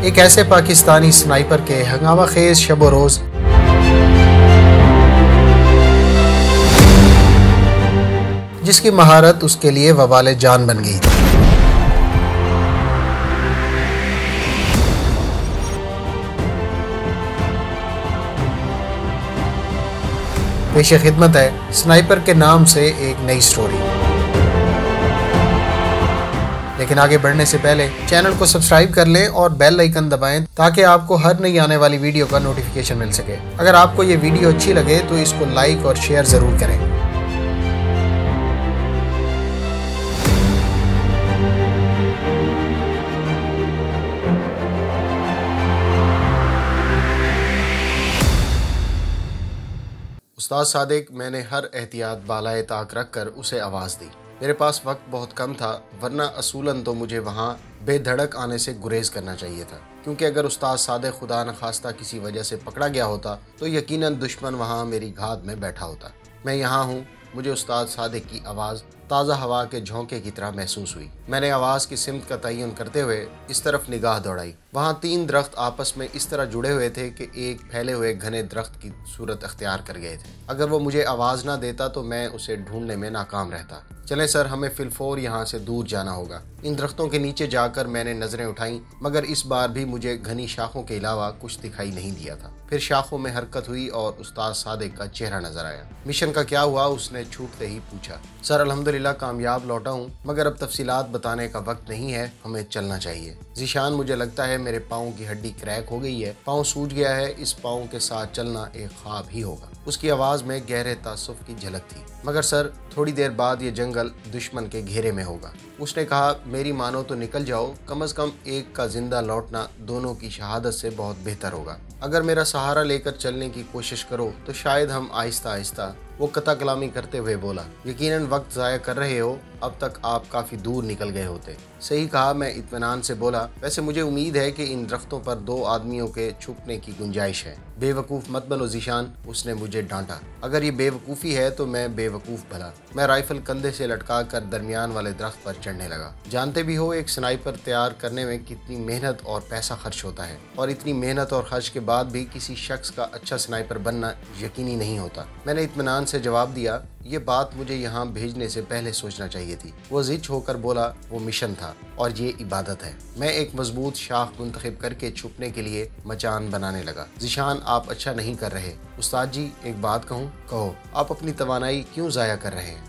ایک ایسے پاکستانی سنائپر کے ہنگامہ خیز شب و روز جس کی مہارت اس کے لیے وبال جان بن گئی تھی۔ پیش خدمت ہے سنائپر کے نام سے ایک نئی سٹوری۔ لیکن آگے بڑھنے سے پہلے چینل کو سبسکرائب کر لیں اور بیل آئیکن دبائیں تاکہ آپ کو ہر نئی آنے والی ویڈیو کا نوٹیفیکیشن مل سکے۔ اگر آپ کو یہ ویڈیو اچھی لگے تو اس کو لائک اور شیئر ضرور کریں۔ استاد صادق، میں نے ہر احتیاط بالائے طاق رکھ کر اسے آواز دی۔ میرے پاس وقت بہت کم تھا، ورنہ اصولاً تو مجھے وہاں بے دھڑک آنے سے گریز کرنا چاہیے تھا، کیونکہ اگر استاد صادق خدا نخواستہ کسی وجہ سے پکڑا گیا ہوتا تو یقیناً دشمن وہاں میری گھات میں بیٹھا ہوتا۔ میں یہاں ہوں۔ مجھے استاد صادق کی آواز تازہ ہوا کے جھونکے کی طرح محسوس ہوئی۔ میں نے آواز کی سمت کا تعین کرتے ہوئے اس طرف نگاہ دوڑائی۔ وہاں 3 درخت آپس میں اس طرح جڑے ہوئے تھے کہ ایک پھیلے ہوئے گھنے درخت کی صورت اختیار کر گئے تھے۔ اگر وہ مجھے آواز نہ دیتا تو میں اسے ڈھونڈنے میں ناکام رہتا۔ چلیں سر، ہمیں فی الفور یہاں سے دور جانا ہوگا۔ ان درختوں کے نیچے جا کر میں نے نظریں اٹھائیں، مگر اس بار بھی مجھے گھنی شاخوں کے علاوہ کچھ دکھائی نہیں دیا تھا۔ پھر شاخوں میں حرکت ہوئی اور استاد صادق کا چہرہ نظر آیا۔ مشن کا کیا ہوا؟ اس نے چھوٹتے ہی پوچھا۔ سر الحمدللہ کامیاب لوٹا ہوں، مگر اب تفصیلات بتانے کا وقت نہیں ہے، ہمیں چلنا چاہیے۔ ذیشان، مجھے لگتا ہے میرے پاؤں کی ہڈی کریک ہو گئی ہے، پاؤں سوج گیا ہے، اس پاؤں کے ساتھ چلنا ایک خواب ہی ہوگا۔ اس کی آواز میں گہرے تاسف کی جھلک تھی۔ مگر سر، تھوڑی دیر بعد یہ جنگل دشمن کے گھیرے میں ہوگا۔ اس نے کہا، میری مانو تو نکل جاؤ، کم از کم ایک کا زندہ لوٹنا دونوں کی شہادت سے بہت بہتر ہوگا۔ اگر میرا سہارا لے کر چلنے کی کوشش کرو تو شاید ہم آہستہ آہستہ، وہ قطع کلامی کرتے ہوئے بولا، یقیناً وقت ضائع کر رہے ہو، اب تک آپ کافی دور نکل گئے ہوتے۔ صحیح کہا، میں اطمینان سے بولا، ویسے مجھے امید ہے کہ ان درختوں پر 2 آدمیوں کے چھپنے کی گنجائش ہے۔ بے وقوف مت بنو ذیشان، اس نے مجھے ڈانٹا۔ اگر یہ بے وقوفی ہے تو میں بے وقوف بھلا۔ میں رائفل کندھے سے لٹکا کر درمیان والے درخت پر چڑھنے لگا۔ جانتے بھی ہو ایک سنائپر تیار کرنے میں کتنی محنت اور پیسہ خرچ ہوتا ہے، اور اتنی محنت اور خرچ کے بعد بھی کسی شخص کا اچھا سنائپر بننا یقینی نہیں ہوتا۔ میں نے اطمینان سے جواب دیا، یہ بات مجھے یہاں بھیجنے سے پہلے سوچنا چاہیے تھی۔ وہ زچ ہو کر بولا، وہ مشن تھا اور یہ عبادت ہے۔ میں ایک مضبوط شاخ منتخب کر کے چھپنے کے لیے مچان بنانے لگا۔ ذیشان، آپ اچھا نہیں کر رہے۔ استاد جی، ایک بات کہوں؟ کہو۔ آپ اپنی توانائی کیوں ضائع کر رہے ہیں؟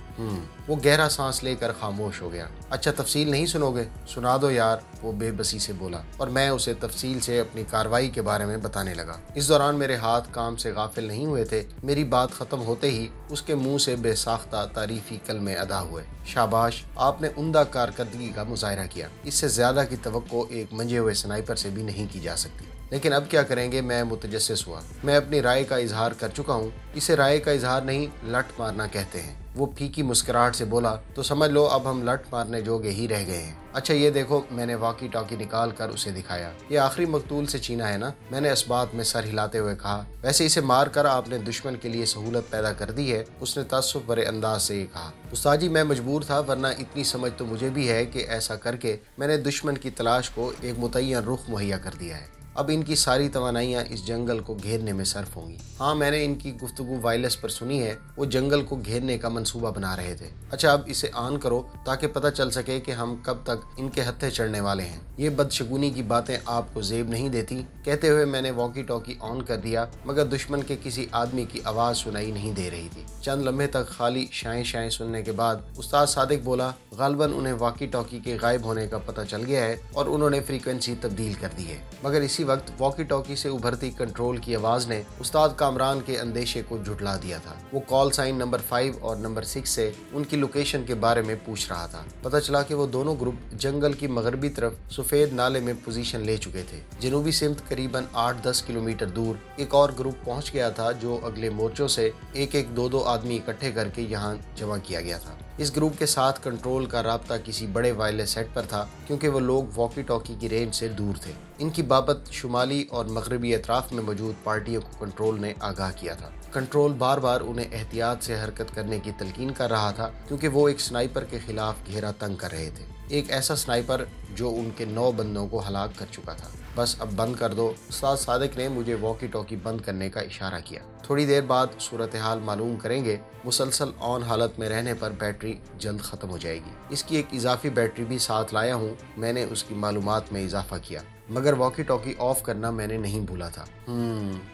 وہ گہرا سانس لے کر خاموش ہو گیا۔ اچھا، تفصیل نہیں سنو گے؟ سنا دو یار، وہ بے بسی سے بولا، اور میں اسے تفصیل سے اپنی کارروائی کے بارے میں بتانے لگا۔ اس دوران میرے ہاتھ کام سے غافل نہیں ہوئے تھے۔ میری بات ختم ہوتے ہی اس کے منہ سے بے ساختہ تعریفی کلمے ادا ہوئے۔ شاباش، آپ نے عمدہ کارکردگی کا مظاہرہ کیا۔ اس سے زیادہ کی توقع ایک منجے ہوئے سنائپر سے بھی نہیں کی جا سکتی۔ لیکن اب کیا کریں گے؟ میں متجسس ہوا۔ میں اپنی رائے کا اظہار کر چکا ہوں۔ اسے رائے کا اظہار نہیں، لٹ مارنا کہتے ہیں۔ وہ پھیکی مسکراہٹ سے بولا، تو سمجھ لو اب ہم لٹ مارنے جوگے ہی رہ گئے ہیں۔ اچھا یہ دیکھو، میں نے واکی ٹاکی نکال کر اسے دکھایا۔ یہ آخری مقتول سے چھینا ہے نا؟ میں نے اس بات میں سر ہلاتے ہوئے کہا۔ ویسے اسے مار کر آپ نے دشمن کے لیے سہولت پیدا کر دی ہے، اس نے تعصب بھرے انداز سے یہ کہا۔ استاد جی، میں مجبور تھا، ورنہ اتنی سمجھ تو مجھے بھی ہے کہ ایسا کر کے میں نے دشمن کی تلاش کو ایک متعین رخ مہیا کر دیا ہے۔ اب ان کی ساری توانائیاں اس جنگل کو گھیرنے میں صرف ہوں گی۔ ہاں، میں نے ان کی گفتگو وائرلیس پر سنی ہے، وہ جنگل کو گھیرنے کا منصوبہ بنا رہے تھے۔ اچھا، اب اسے آن کرو تاکہ پتہ چل سکے کہ ہم کب تک ان کے ہتھے چڑھنے والے ہیں۔ یہ بدشگونی کی باتیں آپ کو زیب نہیں دیتی؟ کہتے ہوئے میں نے واکی ٹاکی آن کر دیا، مگر دشمن کے کسی آدمی کی آواز سنائی نہیں دے رہی تھی۔ چند لمحے تک خالی شائیں شائیں سننے کے بعد استاد صادق بولا، غالباً انہیں واکی ٹاکی کے غائب ہونے کا پتہ چل گیا ہے اور انہوں نے فریکوینسی تبدیل کر دی ہے۔ مگر اسی وقت واکی ٹاکی سے ابھرتی کنٹرول کی آواز نے استاد کامران کے اندیشے کو جھٹلا دیا تھا۔ وہ کال سائن نمبر 5 اور نمبر 6 سے ان کی لوکیشن کے بارے میں پوچھ رہا تھا۔ پتہ چلا کہ وہ دونوں گروپ جنگل کی مغربی طرف سفید نالے میں پوزیشن لے چکے تھے۔ جنوبی سمت قریباً 8-10 کلومیٹر دور ایک اور گروپ پہنچ گیا تھا، جو اگلے مورچوں سے ایک 2 آدمی اکٹھے کر کے یہاں جمع کیا گیا تھا۔ اس گروپ کے ساتھ کنٹرول کا رابطہ کسی بڑے وائرلیس سیٹ پر تھا، کیونکہ وہ لوگ واکی ٹاکی کی رینج سے دور تھے۔ ان کی بابت شمالی اور مغربی اطراف میں موجود پارٹیوں کو کنٹرول نے آگاہ کیا تھا۔ کنٹرول بار بار انہیں احتیاط سے حرکت کرنے کی تلقین کر رہا تھا، کیونکہ وہ ایک سنائپر کے خلاف گھیرا تنگ کر رہے تھے۔ ایک ایسا سنائپر جو ان کے 9 بندوں کو ہلاک کر چکا تھا۔ بس اب بند کر دو۔ استاد صادق نے مجھے واکی ٹاکی بند کرنے کا اشارہ کیا۔ تھوڑی دیر بعد صورتحال معلوم کریں گے۔ مسلسل آن حالت میں رہنے پر بیٹری جلد ختم ہو جائے گی۔ اس کی ایک اضافی بیٹری بھی ساتھ لایا ہوں۔ میں نے اس کی معلومات میں اضافہ کیا، مگر واکی ٹاکی آف کرنا میں نے نہیں بھولا تھا۔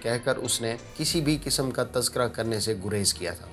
کہہ کر اس نے کسی بھی قسم کا تذکرہ کرنے سے گریز کیا تھا۔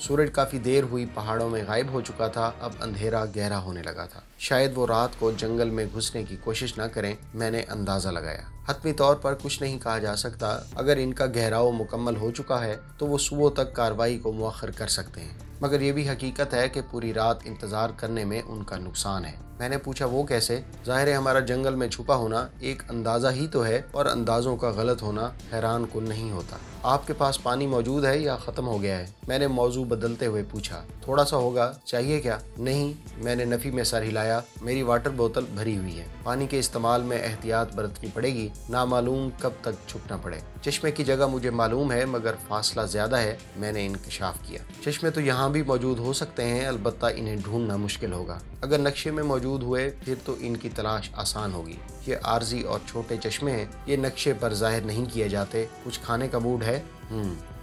سورج کافی دیر ہوئی پہاڑوں میں غائب ہو چکا تھا۔ اب اندھیرا گہرا ہونے لگا تھا۔ شاید وہ رات کو جنگل میں گھسنے کی کوشش نہ کریں، میں نے اندازہ لگایا۔ حتمی طور پر کچھ نہیں کہا جا سکتا۔ اگر ان کا گہراؤ مکمل ہو چکا ہے تو وہ صبح تک کارروائی کو مؤخر کر سکتے ہیں، مگر یہ بھی حقیقت ہے کہ پوری رات انتظار کرنے میں ان کا نقصان ہے۔ میں نے پوچھا وہ کیسے؟ ظاہر ہے ہمارا جنگل میں چھپا ہونا ایک اندازہ ہی تو ہے، اور اندازوں کا غلط ہونا حیران کن نہیں ہوتا۔ آپ کے پاس پانی موجود ہے یا ختم ہو گیا ہے؟ میں نے موضوع بدلتے ہوئے پوچھا۔ تھوڑا سا ہوگا، چاہیے کیا؟ نہیں، میں نے نفی میں سر ہلایا۔ میری واٹر بوتل بھری ہوئی ہے۔ پانی کے استعمال میں احتیاط برتنی پڑے گی، نامعلوم کب تک چھپنا پڑے۔ چشمے کی جگہ مجھے معلوم ہے، مگر فاصلہ زیادہ ہے، میں نے انکشاف کیا۔ چشمے تو یہاں بھی موجود ہو سکتے ہیں، البتہ انہیں ڈھونڈنا مشکل ہوگا۔ اگر نقشے میں موجود ہوئے پھر تو ان کی تلاش آسان ہوگی۔ یہ عارضی اور چھوٹے چشمے ہیں، یہ نقشے پر ظاہر نہیں کیے جاتے۔ کچھ کھانے کا موڈ ہے؟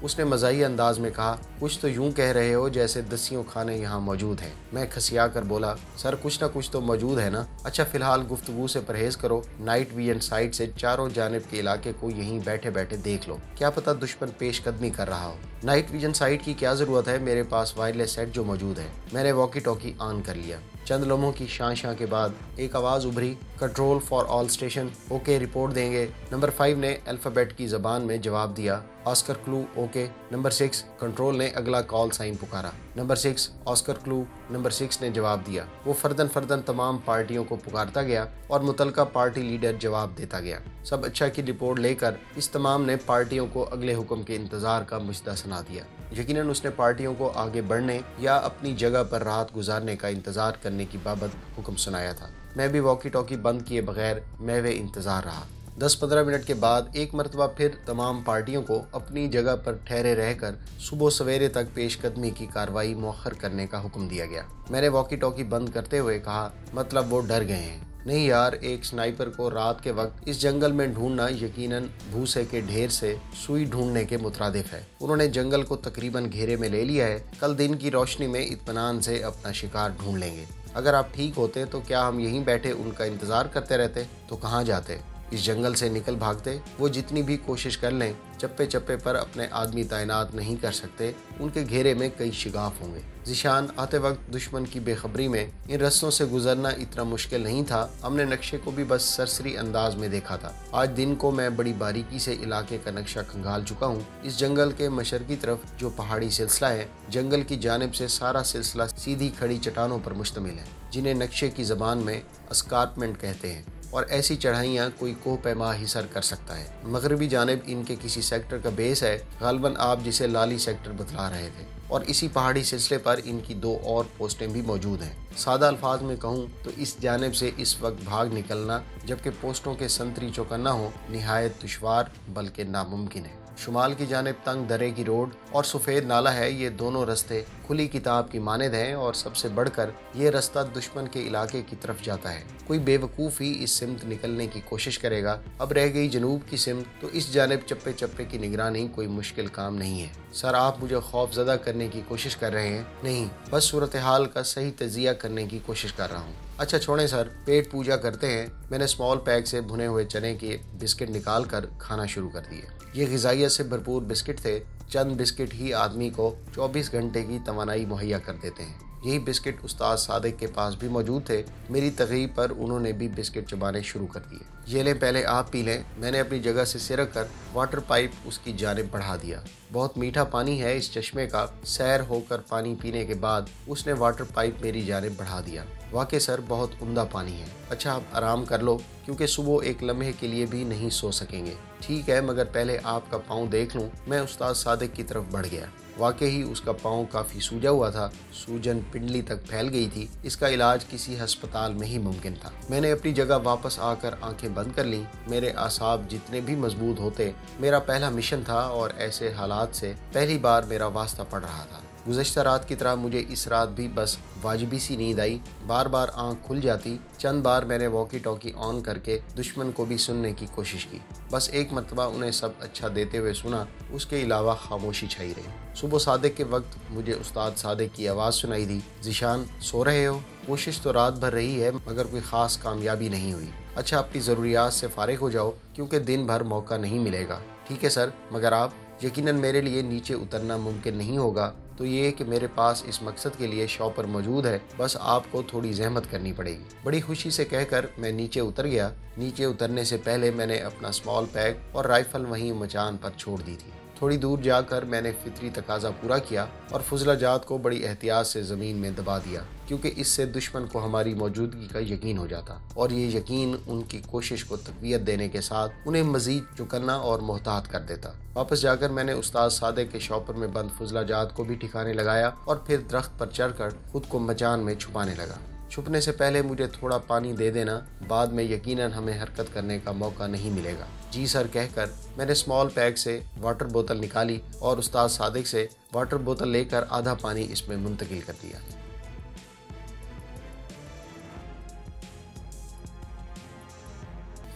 اس نے مزاحیہ انداز میں کہا۔ کچھ تو یوں کہہ رہے ہو جیسے دسیوں کھانے یہاں موجود ہیں۔ میں کھسیا کر بولا، سر کچھ نہ کچھ تو موجود ہے نا۔ اچھا فی الحال گفتگو سے پرہیز کرو۔ نائٹ ویژن سائٹ سے چاروں جانب کے علاقے کو یہیں بیٹھے بیٹھے دیکھ لو، کیا پتہ دشمن پیش قدمی کر رہا ہو۔ نائٹ ویژن سائٹ کی کیا ضرورت ہے، میرے پاس وائرلیس سیٹ جو موجود ہے۔ میں نے واکی ٹاکی آن کر لیا۔ چند لمحوں کی شاں کے بعد ایک آواز ابھری، control for all station, okay report دیں گے۔ نمبر 5 نے الفابیٹ کی زبان میں جواب دیا، آسکر کلو اوکے۔ نمبر 6 کنٹرول نے اگلا کال سائن پکارا، نمبر 6 آسکر کلو۔ نمبر 6 نے جواب دیا۔ وہ فردن تمام پارٹیوں کو پکارتا گیا اور متعلقہ پارٹی لیڈر جواب دیتا گیا۔ سب اچھا کی رپورٹ لے کر اس تمام نے پارٹیوں کو اگلے حکم کے انتظار کا مژدہ سنا دیا۔ یقیناً اس نے پارٹیوں کو آگے بڑھنے یا اپنی جگہ پر رات گزارنے کا انتظار کرنے کی بابت حکم سنایا تھا۔ میں بھی واکی ٹاکی بند کیے بغیر محو انتظار رہا۔ 10-15 منٹ کے بعد ایک مرتبہ پھر تمام پارٹیوں کو اپنی جگہ پر ٹھہرے رہ کر صبح سویرے تک پیش قدمی کی کارروائی مؤخر کرنے کا حکم دیا گیا۔ میں نے واکی ٹاکی بند کرتے ہوئے کہا، مطلب وہ ڈر گئے ہیں؟ نہیں یار، ایک سنائپر کو رات کے وقت اس جنگل میں ڈھونڈنا یقیناً بھوسے کے ڈھیر سے سوئی ڈھونڈنے کے مترادف ہے۔ انہوں نے جنگل کو تقریباً گھیرے میں لے لیا ہے۔ کل دن کی روشنی میں اطمینان سے اپنا شکار ڈھونڈ لیں گے۔ اگر آپ ٹھیک ہوتے تو کیا ہم یہیں بیٹھے ان کا انتظار کرتے رہتے؟ تو کہاں جاتے؟ اس جنگل سے نکل بھاگتے؟ وہ جتنی بھی کوشش کر لیں چپے چپے پر اپنے آدمی تعینات نہیں کر سکتے۔ ان کے گھیرے میں کئی شگاف ہوں گے۔ ذیشان، آتے وقت دشمن کی بے خبری میں ان رستوں سے گزرنا اتنا مشکل نہیں تھا۔ ہم نے نقشے کو بھی بس سرسری انداز میں دیکھا تھا۔ آج دن کو میں بڑی باریکی سے علاقے کا نقشہ کھنگال چکا ہوں۔ اس جنگل کے مشرقی طرف جو پہاڑی سلسلہ ہے، جنگل کی جانب سے سارا سلسلہ سیدھی کھڑی چٹانوں پر مشتمل ہے، جنہیں نقشے کی زبان میں اسکارپمنٹ کہتے ہیں، اور ایسی چڑھائیاں کوئی کوہ پیما ہی سر کر سکتا ہے۔ مغربی جانب ان کے کسی سیکٹر کا بیس ہے، غالباً آپ جسے لالی سیکٹر بتلا رہے تھے، اور اسی پہاڑی سلسلے پر ان کی 2 اور پوسٹیں بھی موجود ہیں۔ سادہ الفاظ میں کہوں تو اس جانب سے اس وقت بھاگ نکلنا جبکہ پوسٹوں کے سنتری چوکنا ہو نہایت دشوار بلکہ ناممکن ہے۔ شمال کی جانب تنگ درے کی روڈ اور سفید نالہ ہے۔ یہ دونوں رستے کھلی کتاب کی مانند ہیں، اور سب سے بڑھ کر یہ رستہ دشمن کے علاقے کی طرف جاتا ہے۔ کوئی بے وقوف ہی اس سمت نکلنے کی کوشش کرے گا۔ اب رہ گئی جنوب کی سمت، تو اس جانب چپے چپے کی نگرانی کوئی مشکل کام نہیں ہے۔ سر، آپ مجھے خوف زدہ کرنے کی کوشش کر رہے ہیں؟ نہیں، بس صورتحال کا صحیح تجزیہ کرنے کی کوشش کر رہا ہوں۔ اچھا چھوڑیں سر، پیٹ پوجا کرتے ہیں۔ میں نے اسمال پیک سے بھنے ہوئے چنے کے بسکٹ نکال کر کھانا شروع کر دیے۔ یہ غذائیت سے بھرپور بسکٹ تھے۔ چند بسکٹ ہی آدمی کو 24 گھنٹے کی توانائی مہیا کر دیتے ہیں۔ یہی بسکٹ استاد صادق کے پاس بھی موجود تھے۔ میری ترغیب پر انہوں نے بھی بسکٹ چبانے شروع کر دیے۔ یہ لیں، پہلے آپ پی لیں۔ میں نے اپنی جگہ سے سرک کر واٹر پائپ اس کی جانب بڑھا دیا۔ بہت میٹھا پانی ہے اس چشمے کا۔ سیر ہو کر پانی پینے کے بعد اس نے واٹر پائپ میری جانب بڑھا دیا۔ واقعی سر، بہت عمدہ پانی ہے۔ اچھا آپ آرام کر لو، کیونکہ صبح ایک لمحے کے لیے بھی نہیں سو سکیں گے۔ ٹھیک ہے، مگر پہلے آپ کا پاؤں دیکھ لوں۔ میں استاد صادق کی طرف بڑھ گیا۔ واقعی ہی اس کا پاؤں کافی سوجا ہوا تھا، سوجن پنڈلی تک پھیل گئی تھی، اس کا علاج کسی ہسپتال میں ہی ممکن تھا۔ میں نے اپنی جگہ واپس آ کر آنکھیں بند کر لیں۔ میرے اعصاب جتنے بھی مضبوط ہوتے، میرا پہلا مشن تھا اور ایسے حالات سے پہلی بار میرا واسطہ پڑ رہا تھا۔ گزشتہ رات کی طرح مجھے اس رات بھی بس واجبی سی نیند آئی، بار بار آنکھ کھل جاتی۔ چند بار میں نے واکی ٹاکی آن کر کے دشمن کو بھی سننے کی کوشش کی، بس ایک مرتبہ انہیں سب اچھا دیتے ہوئے سنا، اس کے علاوہ خاموشی چھائی رہی۔ صبح صادق کے وقت مجھے استاد صادق کی آواز سنائی دی، ذیشان سو رہے ہو؟ کوشش تو رات بھر رہی ہے مگر کوئی خاص کامیابی نہیں ہوئی۔ اچھا اپنی ضروریات سے فارغ ہو جاؤ کیونکہ دن بھر موقع نہیں ملے گا۔ ٹھیک ہے سر، مگر آپ؟ یقیناً میرے لیے نیچے اترنا ممکن نہیں ہوگا، تو یہ کہ میرے پاس اس مقصد کے لیے شاپر موجود ہے، بس آپ کو تھوڑی زحمت کرنی پڑے گی۔ بڑی خوشی سے کہہ کر میں نیچے اتر گیا۔ نیچے اترنے سے پہلے میں نے اپنا اسمال پیک اور رائفل وہیں مچان پر چھوڑ دی تھی۔ تھوڑی دور جا کر میں نے فطری تقاضا پورا کیا اور فضلہ جات کو بڑی احتیاط سے زمین میں دبا دیا، کیونکہ اس سے دشمن کو ہماری موجودگی کا یقین ہو جاتا اور یہ یقین ان کی کوشش کو تقویت دینے کے ساتھ انہیں مزید چکنا اور محتاط کر دیتا۔ واپس جا کر میں نے استاد صادق کے شاپر میں بند فضلہ جات کو بھی ٹھکانے لگایا اور پھر درخت پر چڑھ کر خود کو مچان میں چھپانے لگا۔ چھپنے سے پہلے مجھے تھوڑا پانی دے دینا، بعد میں یقیناً ہمیں حرکت کرنے کا موقع نہیں ملے گا۔ جی سر کہہ کر میں نے اسمال پیک سے واٹر بوتل نکالی اور استاد صادق سے واٹر بوتل لے کر آدھا پانی اس میں منتقل کر دیا۔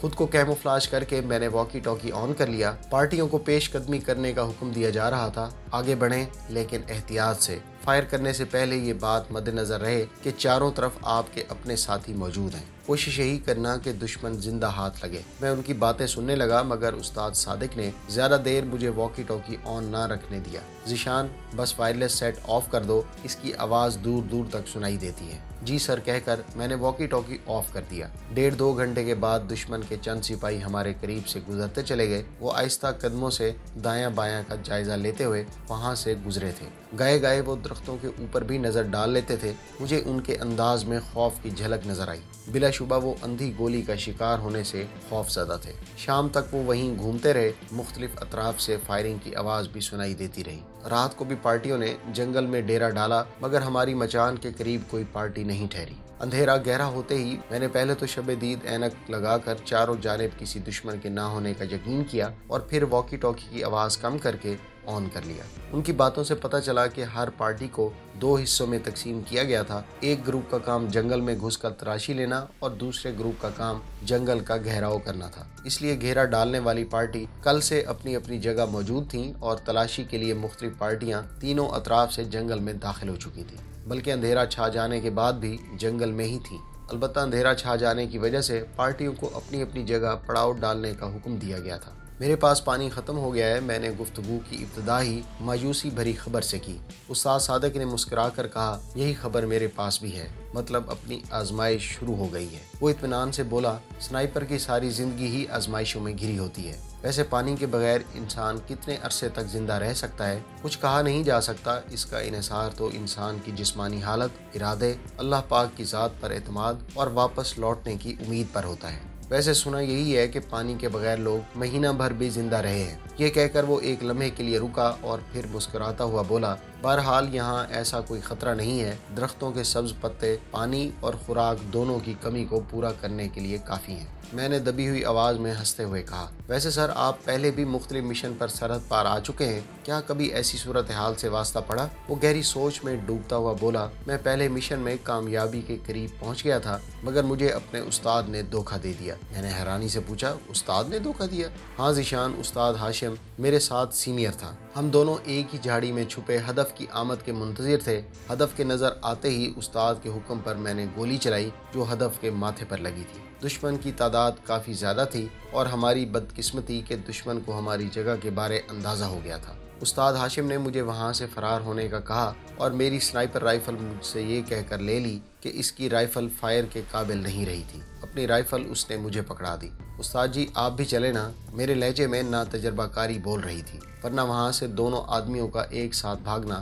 خود کو کیموفلاج کر کے میں نے واکی ٹاکی آن کر لیا۔ پارٹیوں کو پیش قدمی کرنے کا حکم دیا جا رہا تھا، آگے بڑھیں لیکن احتیاط سے۔ فائر کرنے سے پہلے یہ بات مد نظر رہے کہ چاروں طرف آپ کے اپنے ساتھی موجود ہیں۔ کوشش یہی کرنا کہ دشمن زندہ ہاتھ لگے۔ میں ان کی باتیں سننے لگا مگر استاد صادق نے زیادہ دیر مجھے واکی ٹاکی آن نہ رکھنے دیا۔ ذیشان بس وائرلیس سیٹ آف کر دو، اس کی آواز دور دور تک سنائی دیتی ہے۔ جی سر کہہ کر میں نے واکی ٹاکی آف کر دیا۔ 1.5-2 گھنٹے کے بعد دشمن کے چند سپاہی ہمارے قریب سے گزرتے چلے گئے۔ وہ آہستہ قدموں سے دایاں بایاں کا جائزہ لیتے ہوئے وہاں سے گزرے تھے۔ گائے گائے وہ درختوں کے اوپر بھی نظر ڈال لیتے تھے۔ مجھے ان کے انداز میں خوف کی جھلک نظر آئی۔ بلا شبہ وہ اندھی گولی کا شکار ہونے سے خوف زدہ تھے۔ شام تک وہ وہیں گھومتے رہے۔ مختلف اطراف سے فائرنگ کی آواز بھی سنائی دیتی رہی۔ رات کو بھی پارٹیوں نے جنگل میں ڈیرا ڈالا مگر ہماری مچان کے قریب کوئی پارٹی نہیں ٹھہری۔ اندھیرا گہرا ہوتے ہی میں نے پہلے تو شب دید اینک لگا کر چاروں جانب کسی دشمن کے نہ ہونے کا یقین کیا اور پھر واکی ٹاکی کی آواز کم کر کے آن کر لیا۔ ان کی باتوں سے پتہ چلا کہ ہر پارٹی کو 2 حصوں میں تقسیم کیا گیا تھا۔ ایک گروپ کا کام جنگل میں گھس کر تلاشی لینا اور دوسرے گروپ کا کام جنگل کا گھیراؤ کرنا تھا۔ اس لیے گھیرا ڈالنے والی پارٹی کل سے اپنی اپنی جگہ موجود تھیں اور تلاشی کے لیے مختلف پارٹیاں تینوں اطراف سے جنگل میں داخل ہو چکی تھیں، بلکہ اندھیرا چھا جانے کے بعد بھی جنگل میں ہی تھیں۔ البتہ اندھیرا چھا جانے کی وجہ سے پارٹیوں کو اپنی اپنی جگہ پڑاؤ ڈالنے کا حکم دیا گیا تھا۔ میرے پاس پانی ختم ہو گیا ہے، میں نے گفتگو کی ابتدا ہی مایوسی بھری خبر سے کی۔ استاد صادق نے مسکرا کر کہا، یہی خبر میرے پاس بھی ہے، مطلب اپنی آزمائش شروع ہو گئی ہے۔ وہ اطمینان سے بولا، سنائپر کی ساری زندگی ہی آزمائشوں میں گھری ہوتی ہے۔ ویسے پانی کے بغیر انسان کتنے عرصے تک زندہ رہ سکتا ہے کچھ کہا نہیں جا سکتا، اس کا انحصار تو انسان کی جسمانی حالت، ارادے، اللہ پاک کی ذات پر اعتماد اور واپس لوٹنے کی امید پر ہوتا ہے۔ ویسے سنا یہی ہے کہ پانی کے بغیر لوگ مہینہ بھر بھی زندہ رہے ہیں۔ یہ کہہ کر وہ ایک لمحے کے لیے رکا اور پھر مسکراتا ہوا بولا، بہرحال یہاں ایسا کوئی خطرہ نہیں ہے، درختوں کے سبز پتے پانی اور خوراک دونوں کی کمی کو پورا کرنے کے لیے کافی ہیں۔ میں نے دبی ہوئی آواز میں ہنستے ہوئے کہا، ویسے سر آپ پہلے بھی مختلف مشن پر سرحد پار آ چکے ہیں، کیا کبھی ایسی صورتحال سے واسطہ پڑا؟ وہ گہری سوچ میں ڈوبتا ہوا بولا، میں پہلے مشن میں کامیابی کے قریب پہنچ گیا تھا مگر مجھے اپنے استاد نے دھوکہ دے دیا۔ میں نے حیرانی سے پوچھا، استاد نے دھوکہ دیا؟ ہاں ذیشان، استاد ہاشم میرے ساتھ سینئر تھا، ہم دونوں ایک ہی جھاڑی میں چھپے ہدف کی آمد کے منتظر تھے۔ ہدف کے نظر آتے ہی استاد کے حکم پر میں نے گولی چلائی جو ہدف کے ماتھے پر لگی تھی۔ دشمن کی تعداد کافی زیادہ تھی اور ہماری بدقسمتی کہ دشمن کو ہماری جگہ کے بارے اندازہ ہو گیا تھا۔ استاد ہاشم نے مجھے وہاں سے فرار ہونے کا کہا اور میری سنائپر رائفل مجھ سے یہ کہہ کر لے لی کہ اس کی رائفل فائر کے قابل نہیں رہی تھی۔ اپنی رائفل اس نے مجھے پکڑا دی۔ استاد جی آپ بھی چلے نا، میرے لہجے میں ناتجربہ کاری بول رہی تھی، ورنہ وہاں سے دونوں آدمیوں کا ایک ساتھ بھاگنا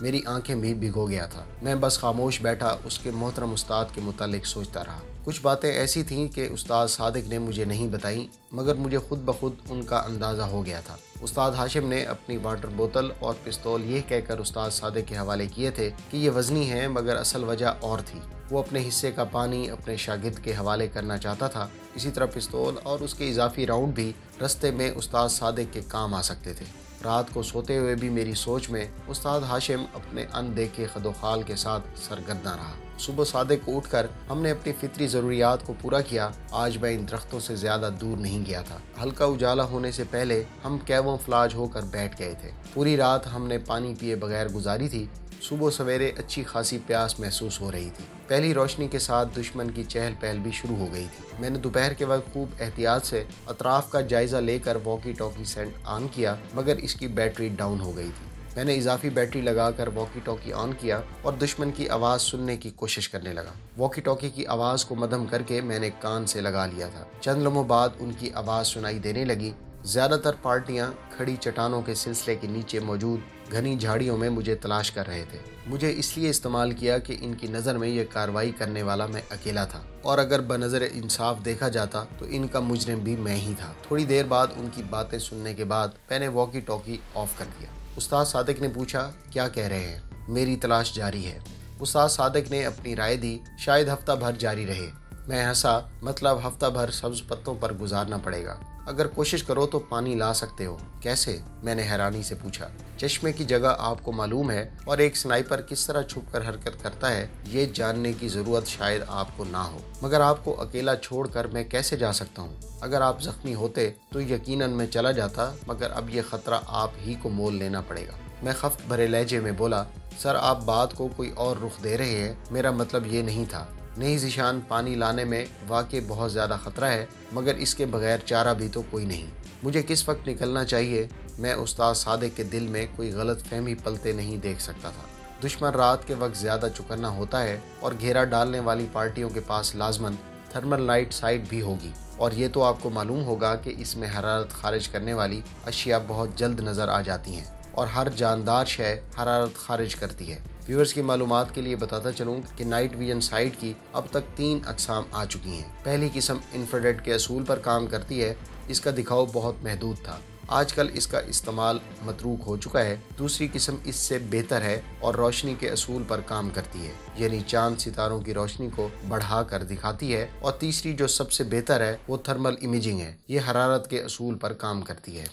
میری آنکھیں بھی بھگو گیا تھا۔ میں بس خاموش بیٹھا اس کے محترم استاد کے متعلق سوچتا رہا۔ کچھ باتیں ایسی تھیں کہ استاد صادق نے مجھے نہیں بتائیں، مگر مجھے خود بخود ان کا اندازہ ہو گیا تھا۔ استاد ہاشم نے اپنی واٹر بوتل اور پستول یہ کہہ کر استاد صادق کے حوالے کیے تھے کہ یہ وزنی ہے، مگر اصل وجہ اور تھی۔ وہ اپنے حصے کا پانی اپنے شاگرد کے حوالے کرنا چاہتا تھا۔ اسی طرح پستول اور اس کے اضافی راؤنڈ بھی رستے میں استاد صادق کے کام آ سکتے تھے۔ رات کو سوتے ہوئے بھی میری سوچ میں استاد ہاشم اپنے اندیکھے خدوخال کے ساتھ سرگرداں رہا۔ صبح صادق کو اٹھ کر ہم نے اپنی فطری ضروریات کو پورا کیا۔ آج میں ان درختوں سے زیادہ دور نہیں گیا تھا۔ ہلکا اجالا ہونے سے پہلے ہم کیمو فلاج ہو کر بیٹھ گئے تھے۔ پوری رات ہم نے پانی پیے بغیر گزاری تھی۔ صبح سویرے اچھی خاصی پیاس محسوس ہو رہی تھی۔ پہلی روشنی کے ساتھ دشمن کی چہل پہل بھی شروع ہو گئی تھی۔ میں نے دوپہر کے وقت خوب احتیاط سے اطراف کا جائزہ لے کر واکی ٹاکی سیٹ آن کیا، مگر اس کی بیٹری ڈاؤن ہو گئی تھی۔ میں نے اضافی بیٹری لگا کر واکی ٹاکی آن کیا اور دشمن کی آواز سننے کی کوشش کرنے لگا۔ واکی ٹاکی کی آواز کو مدھم کر کے میں نے کان سے لگا لیا تھا۔ چند لمحوں بعد ان کی آواز سنائی دینے لگی۔ زیادہ تر پارٹیاں کھڑی چٹانوں کے سلسلے کے نیچے موجود گھنی جھاڑیوں میں مجھے تلاش کر رہے تھے۔ مجھے اس لیے استعمال کیا کہ ان کی نظر میں یہ کارروائی کرنے والا میں اکیلا تھا، اور اگر بنظر انصاف دیکھا جاتا تو ان کا مجرم بھی میں ہی تھا۔ تھوڑی دیر بعد ان کی باتیں سننے کے بعد میں نے واکی ٹاکی آف کر دیا۔ استاد صادق نے پوچھا، کیا کہہ رہے ہیں؟ میری تلاش جاری ہے۔ استاد صادق نے اپنی رائے دی، شاید ہفتہ بھر جاری رہے۔ میں ہنسا، مطلب ہفتہ بھر سبز پتوں پر گزارنا پڑے گا؟ اگر کوشش کرو تو پانی لا سکتے ہو۔ کیسے؟ میں نے حیرانی سے پوچھا۔ چشمے کی جگہ آپ کو معلوم ہے، اور ایک سنائپر کس طرح چھپ کر حرکت کرتا ہے یہ جاننے کی ضرورت شاید آپ کو نہ ہو، مگر آپ کو اکیلا چھوڑ کر میں کیسے جا سکتا ہوں؟ اگر آپ زخمی ہوتے تو یقیناً میں چلا جاتا، مگر اب یہ خطرہ آپ ہی کو مول لینا پڑے گا۔ میں خفت بھرے لہجے میں بولا، سر آپ بات کو کوئی اور رخ دے رہے ہیں، میرا مطلب یہ نہیں تھا۔ نہیں ذیشان، پانی لانے میں واقعی بہت زیادہ خطرہ ہے، مگر اس کے بغیر چارہ بھی تو کوئی نہیں۔ مجھے کس وقت نکلنا چاہیے؟ میں استاد صادق کے دل میں کوئی غلط فہمی پلتے نہیں دیکھ سکتا تھا۔ دشمن رات کے وقت زیادہ چکنا ہوتا ہے، اور گھیرا ڈالنے والی پارٹیوں کے پاس لازماً تھرمل لائٹ سائٹ بھی ہوگی، اور یہ تو آپ کو معلوم ہوگا کہ اس میں حرارت خارج کرنے والی اشیاء بہت جلد نظر آ جاتی ہیں، اور ہر جاندار شے حرارت خارج کرتی ہے۔ ویورز کی معلومات کے لیے بتاتا چلوں کہ نائٹ ویژن سائٹ کی اب تک 3 اقسام آ چکی ہیں۔ پہلی قسم انفراریڈ کے اصول پر کام کرتی ہے، اس کا دکھاؤ بہت محدود تھا، آج کل اس کا استعمال متروک ہو چکا ہے۔ دوسری قسم اس سے بہتر ہے اور روشنی کے اصول پر کام کرتی ہے، یعنی چاند ستاروں کی روشنی کو بڑھا کر دکھاتی ہے، اور تیسری جو سب سے بہتر ہے وہ تھرمل امیجنگ ہے، یہ حرارت کے اصول پر کام کرتی ہے۔